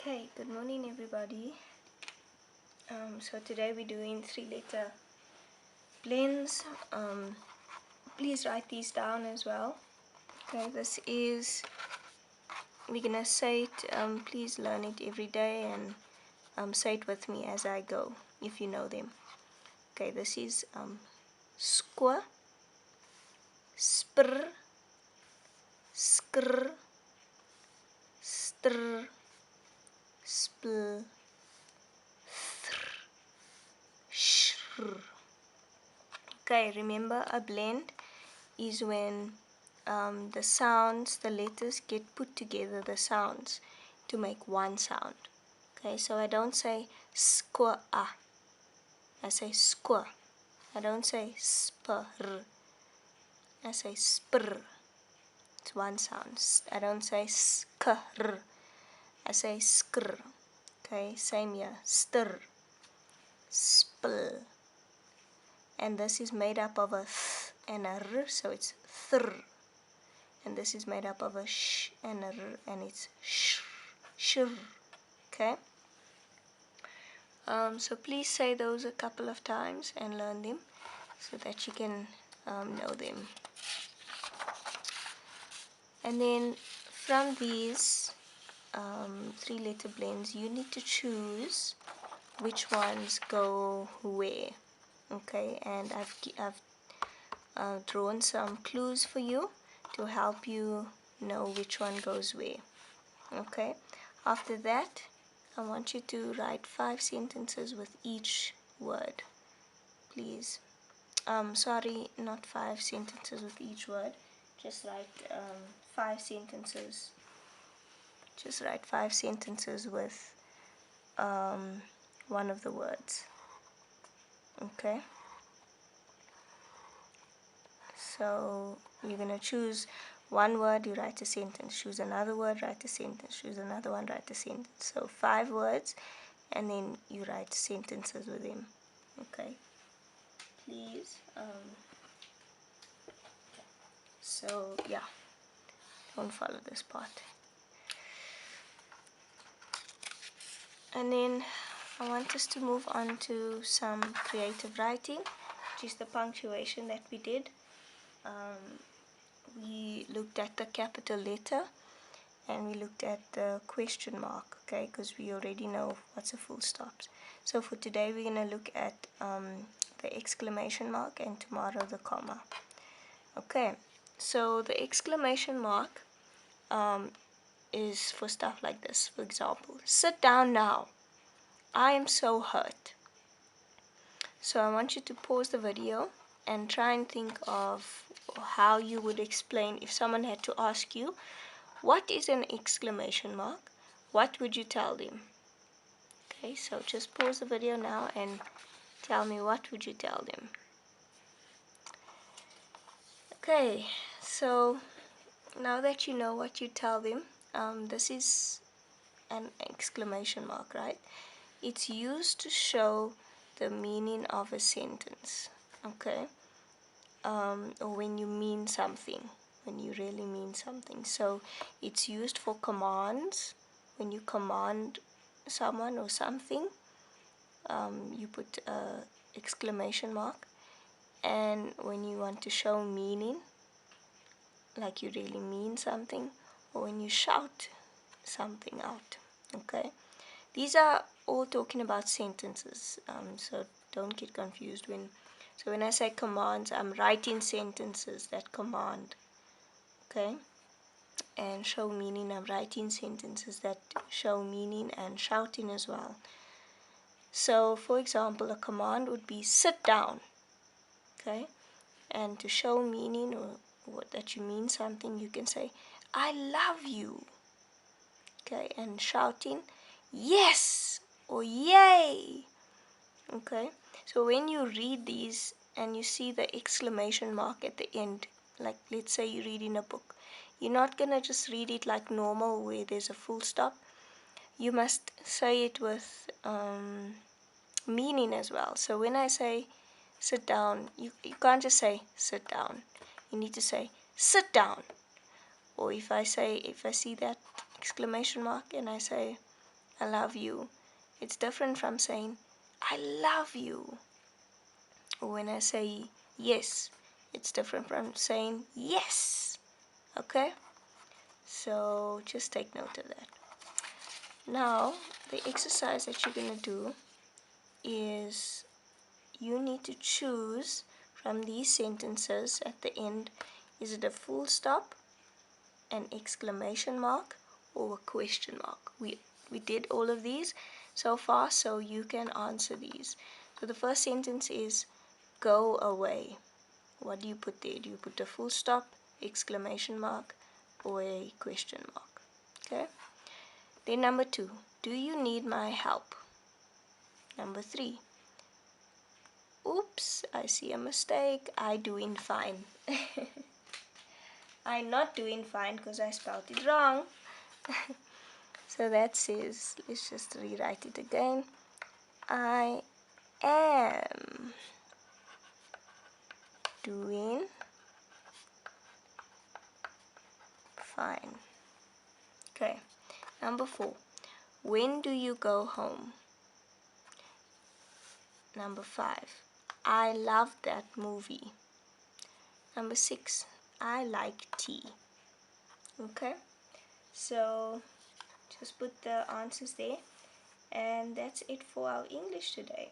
Okay, good morning everybody. So today we're doing 3-letter blends. Please write these down as well. Okay, this is, we're gonna say it, please learn it every day and say it with me as I go, if you know them. Okay, this is squa, spr, skr, str, spl, shr. Okay, remember a blend is when the sounds, the letters get put together, the sounds, to make one sound. Okay, so I don't say squa, I say squa. I don't say spr, I say spr. It's one sound. I don't say skr, I say skr. Okay, same here. Stir, spl. And this is made up of a th and a r, so it's thr. And this is made up of a sh and a r, and it's sh, shur. Okay? So please say those a couple of times and learn them so that you can know them. And then from these 3-letter blends, you need to choose which ones go where. Okay? And I've drawn some clues for you to help you know which one goes where. Okay, after that I want you to write 5 sentences with each word, please. Sorry, not 5 sentences with each word, just write 5 sentences, just write 5 sentences with one of the words. Okay, so you're going to choose one word, you write a sentence, choose another word, write a sentence, choose another one, write a sentence. So 5 words, and then you write sentences with them. Okay, please. So yeah, don't follow this part. And then I want us to move on to some creative writing, which is the punctuation that we did. We looked at the capital letter and we looked at the question mark, okay, because we already know what's a full stop. So for today we're going to look at the exclamation mark, and tomorrow the comma. Okay, so the exclamation mark is for stuff like this. For example, sit down now, I am so hurt. So I want you to pause the video and try and think of how you would explain if someone had to ask you, what is an exclamation mark? What would you tell them? Okay, so just pause the video now and tell me, what would you tell them? Okay, so now that you know what you tell them, this is an exclamation mark, right? It's used to show the meaning of a sentence, okay? Or when you mean something, when you really mean something. So it's used for commands. When you command someone or something, you put a exclamation mark. And when you want to show meaning, like you really mean something, or when you shout something out. Okay, these are all talking about sentences, so don't get confused. When I say commands, I'm writing sentences that command. Okay, and show meaning, I'm writing sentences that show meaning and shouting as well. So for example, a command would be sit down. Okay, and to show meaning, or that you mean something, you can say I love you. Okay, and shouting yes or yay. Okay, so when you read these and you see the exclamation mark at the end, like let's say you're reading a book, you're not gonna just read it like normal where there's a full stop. You must say it with meaning as well. So when I say sit down, you can't just say sit down, you need to say sit down. Or if I see that exclamation mark and I say I love you. It's different from saying, I love you. Or when I say yes, it's different from saying yes. Okay? So just take note of that. Now, the exercise that you're going to do is you need to choose from these sentences at the end. Is it a full stop, an exclamation mark, or a question mark? We did all of these so far, so you can answer these. So the first sentence is go away. What do you put there? Do you put a full stop, exclamation mark, or a question mark? Okay. Then number 2, do you need my help? Number 3, oops, I see a mistake. I doing fine. I'm not doing fine because I spelled it wrong. So that says, let's just rewrite it again. I am doing fine. Okay. Number 4, when do you go home? Number 5, I love that movie. Number 6, I like tea. Okay. So just put the answers there. And that's it for our English today.